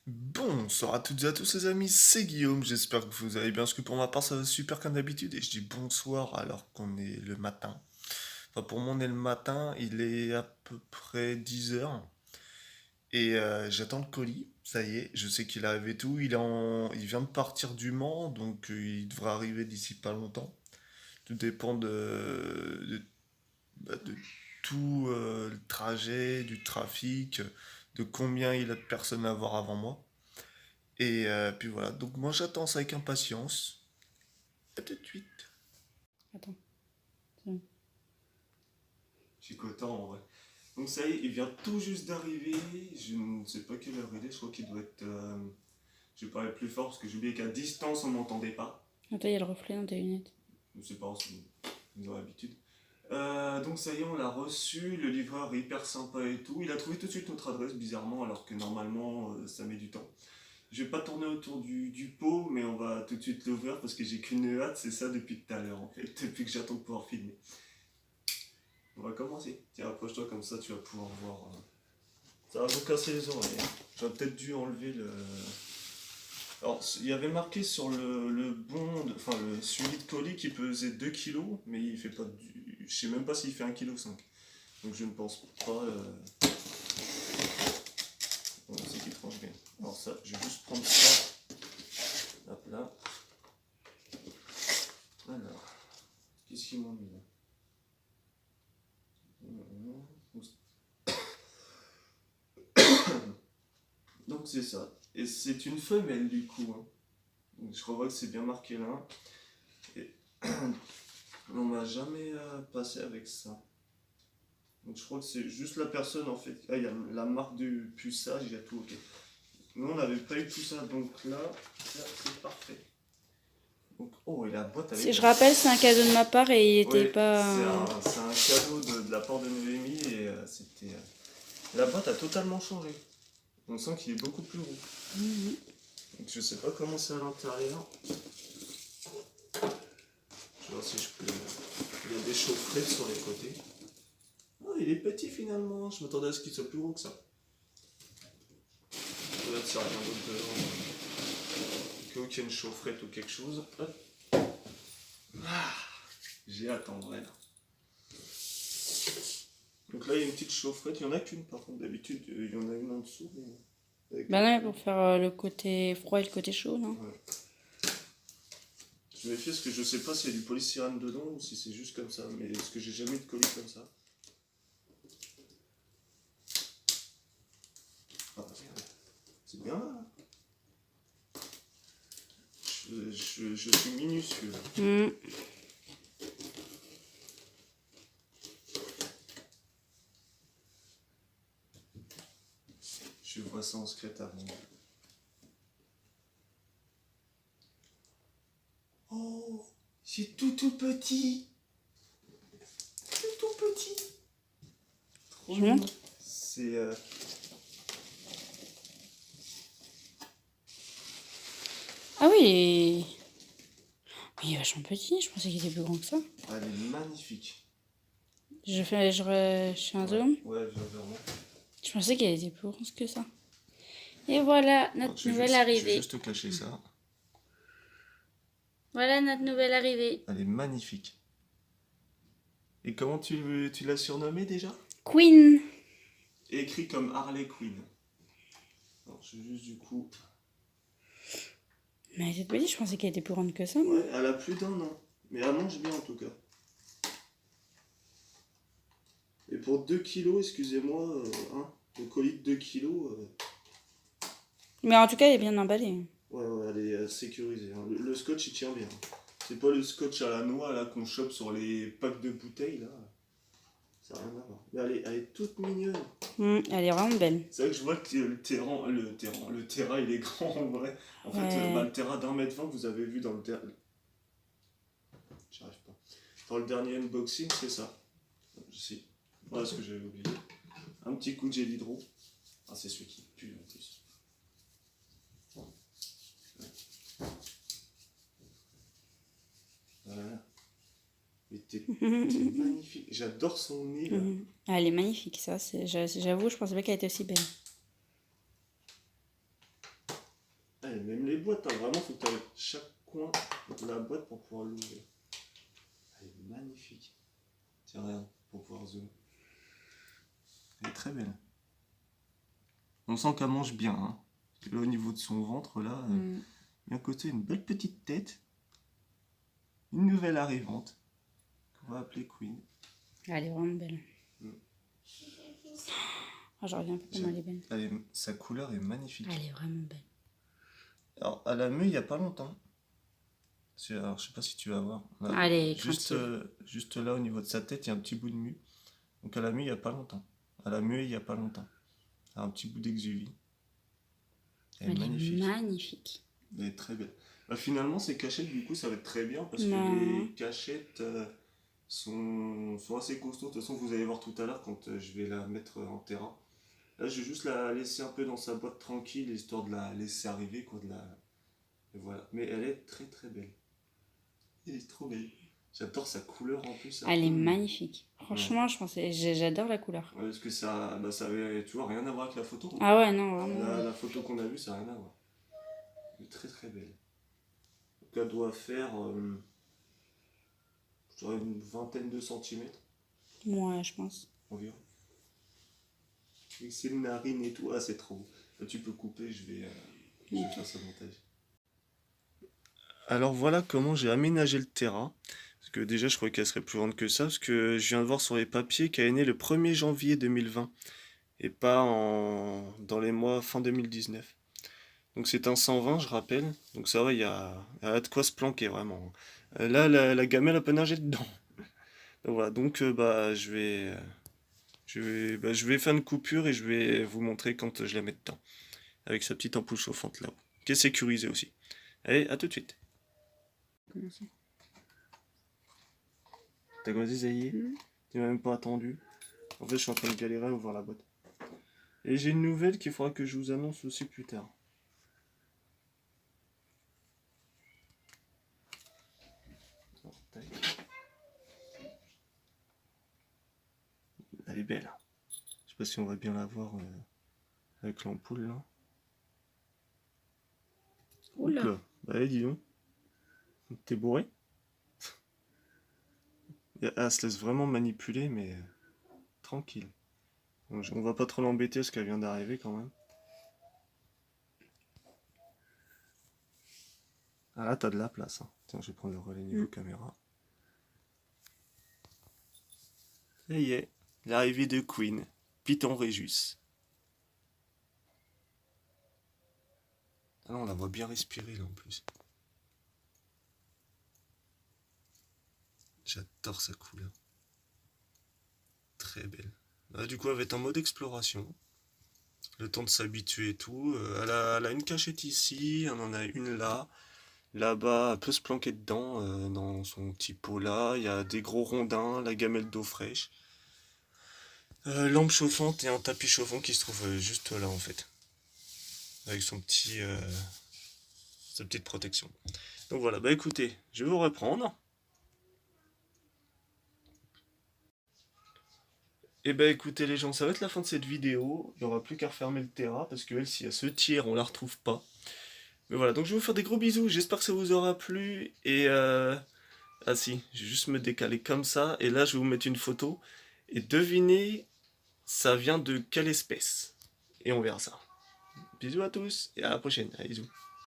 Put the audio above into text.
Bonsoir à toutes et à tous les amis, c'est Guillaume, j'espère que vous allez bien, parce que pour ma part ça va super comme d'habitude, et je dis bonsoir alors qu'on est le matin. Enfin pour moi on est le matin, il est à peu près 10 heures, et j'attends le colis, ça y est, je sais qu'il est arrivé tout, il vient de partir du Mans, donc il devrait arriver d'ici pas longtemps. Tout dépend de tout le trajet, du trafic, de combien il a de personnes à voir avant moi. Et puis voilà, donc moi j'attends ça avec impatience. À tout de suite. Attends. C'est bon. Je suis content en vrai. Donc ça y est, il vient tout juste d'arriver. Je ne sais pas quelle heure il est, je crois qu'il doit être. Je vais parler plus fort parce que j'ai oublié qu'à distance on m'entendait pas. Attends, il y a le reflet dans tes lunettes. Je sais pas, c'est une habitude. Donc ça y est, on l'a reçu. Le livreur est hyper sympa et tout. Il a trouvé tout de suite notre adresse, bizarrement, alors que normalement ça met du temps. Je vais pas tourner autour du pot, mais on va tout de suite l'ouvrir parce que j'ai qu'une hâte, c'est ça depuis tout à l'heure en fait, depuis que j'attends de pouvoir filmer. On va commencer. Tiens, approche-toi comme ça, tu vas pouvoir voir. Ça va vous casser les oreilles, hein. J'aurais peut-être dû enlever le. Alors, il y avait marqué sur le bon, enfin le suivi de colis qui pesait 2 kilos, mais il fait pas du. Je sais même pas s'il fait 1,5 kg. Donc je ne pense pas. Bon, c'est qu'il tranche bien. Alors ça, je vais juste prendre ça. Hop là. Alors, qu'est-ce qu'ils m'ont mis là? Donc c'est ça. Et c'est une femelle du coup, hein. Donc, je revois que c'est bien marqué là. Et on m'a jamais passé avec ça. Donc je crois que c'est juste la personne en fait. Ah, il y a la marque du puçage, il y a tout, ok. Nous on n'avait pas eu tout ça, donc là c'est parfait. Donc, oh, et la boîte avec. Je rappelle, c'est un cadeau de ma part et il était Ouais, pas. c'est un cadeau de la part de Noémie et c'était. La boîte a totalement changé. On sent qu'il est beaucoup plus gros. Donc, je sais pas comment c'est à l'intérieur. Je vais voir si je peux. Il y a des chaufferettes sur les côtés. Oh, il est petit finalement. Je m'attendais à ce qu'il soit plus gros que ça. Peut-être ça rien d'autre dedans. Qu'il y ait une chaufferette ou quelque chose. Hop. Ah, j'ai hâte en vrai. Donc là, il y a une petite chaufferette. Il y en a qu'une par contre. D'habitude, il y en a une en dessous. Mais Bah non, pour faire le côté froid et le côté chaud, non? ouais. Je méfie parce que je sais pas s'il y a du polystyrène dedans ou si c'est juste comme ça. Mais est-ce que j'ai jamais eu de colis comme ça? Ah, c'est bien là. Je suis minuscule. Je vois ça en secret avant. Oh, c'est tout petit. C'est tout petit. Trop Je mignon. montre. C'est Ah oui! Oui, il est vachement petit, je pensais qu'il était plus grand que ça. elle est magnifique. Je fais un zoom. Ouais, vraiment. Je pensais qu'elle était plus grande que ça. Et voilà notre nouvelle Je vais arrivée. juste te cacher ça. Voilà notre nouvelle arrivée. Elle est magnifique. Et comment tu l'as surnommée déjà? Queen! Écrit comme Harley Quinn. Alors, je vais juste du coup. Mais elle était petite, je pensais qu'elle était plus grande que ça. Ouais, elle a plus d'un an. Mais elle mange bien en tout cas. Et pour 2 kilos, excusez-moi, le colis de 2 kilos, Mais en tout cas, elle est bien emballée. ouais, elle est sécurisée, hein. Le scotch il tient bien. C'est pas le scotch à la noix là qu'on chope sur les packs de bouteilles là. Ça n'a rien à voir. Mais elle est toute mignonne. Elle est vraiment belle. C'est vrai que je vois que le terrain il est grand en vrai. En fait, Ouais. le terrain d'1,20 m que vous avez vu dans le J'arrive pas. Dans le dernier unboxing, c'est ça. Si. Voilà ce que j'avais oublié. Un petit coup de gel hydro. Ah, c'est celui qui pue en plus. Voilà. Mais t'es magnifique. J'adore son nez là. Ah, elle est magnifique, ça. J'avoue, je pensais pas qu'elle était aussi belle. et même les boîtes, hein, vraiment, faut que tu aies chaque coin de la boîte pour pouvoir l'ouvrir. Elle est magnifique. Tiens, regarde, pour pouvoir zoomer. Elle est très belle. On sent qu'elle mange bien. Hein. Là, au niveau de son ventre, là, d'un côté, une belle petite tête. Une nouvelle arrivante, qu'on va appeler Queen. Elle est vraiment belle. Oh, je reviens pas comment elle est belle. Sa couleur est magnifique. Elle est vraiment belle. Alors, elle a mué il n'y a pas longtemps. Alors, je sais pas si tu vas voir. Là, Elle est juste là, au niveau de sa tête, il y a un petit bout de mue. Donc, elle a mué il n'y a pas longtemps. Elle a mué il n'y a pas longtemps. Elle a un petit bout d'exuvie. Elle est magnifique. Elle est très belle. Bah, finalement, ces cachettes, du coup, ça va être très bien parce que les cachettes sont assez costauds. De toute façon, vous allez voir tout à l'heure quand je vais la mettre en terrain. Là, je vais juste la laisser un peu dans sa boîte tranquille, histoire de la laisser arriver, quoi, Et voilà. Mais elle est très très belle. Elle est trop belle. J'adore sa couleur en plus. Elle est magnifique. Franchement, j'adore la couleur. Ouais, parce que ça avait, tu vois, rien à voir avec la photo. Ah ouais, non, vraiment. La photo qu'on a vue, ça n'a rien à voir. Elle est très très belle. Donc elle doit faire, je dirais une vingtaine de centimètres. Ouais, je pense. Environ. Avec ses narines et tout. Ah, c'est trop beau. Là, tu peux couper, je vais faire ça montage. Alors voilà comment j'ai aménagé le terrain. Parce que déjà, je croyais qu'elle serait plus grande que ça. Parce que je viens de voir sur les papiers qu'elle est née le 1er janvier 2020. Et pas dans les mois fin 2019. Donc c'est un 120, je rappelle. Donc ça va, il y a de quoi se planquer vraiment. Là, la gamelle, elle peut nager dedans. Donc voilà, donc je vais faire une coupure et je vais vous montrer quand je la mets dedans. Avec sa petite ampoule chauffante là-haut. Qui est sécurisée aussi. Allez, à tout de suite. Comment ça? T'as commencé, ça y est? Tu m'as même pas attendu. En fait, je suis en train de galérer à ouvrir la boîte. Et j'ai une nouvelle qu'il faudra que je vous annonce aussi plus tard. Alors, tac. Elle est belle. Je sais pas si on va bien la voir avec l'ampoule là. Oula. Bah allez, dis donc. T'es bourré? Elle se laisse vraiment manipuler, mais tranquille. On va pas trop l'embêter parce qu'elle vient d'arriver quand même. Ah là, t'as de la place. Hein. Tiens, je vais prendre le relais niveau caméra. Ça y est, l'arrivée de Queen, Python Régus. Ah non, on la voit bien respirer là en plus. J'adore sa couleur. Très belle. Là, du coup, elle va être en mode exploration. Le temps de s'habituer et tout. Elle a une cachette ici, elle en a une là. Là-bas, elle peut se planquer dedans, dans son petit pot là. Il y a des gros rondins, la gamelle d'eau fraîche. Lampe chauffante et un tapis chauffant qui se trouve juste là en fait. Avec sa petite protection. Donc voilà, bah écoutez, je vais vous reprendre. Et bah écoutez les gens, ça va être la fin de cette vidéo. Il n'y aura plus qu'à refermer le terrain parce que elle, si elle se tire, on la retrouve pas. Mais voilà, donc je vais vous faire des gros bisous. J'espère que ça vous aura plu. Et ah si, je vais juste me décaler comme ça. Et là, je vais vous mettre une photo. Et devinez, ça vient de quelle espèce? Et on verra ça. Bisous à tous et à la prochaine. Allez, bisous.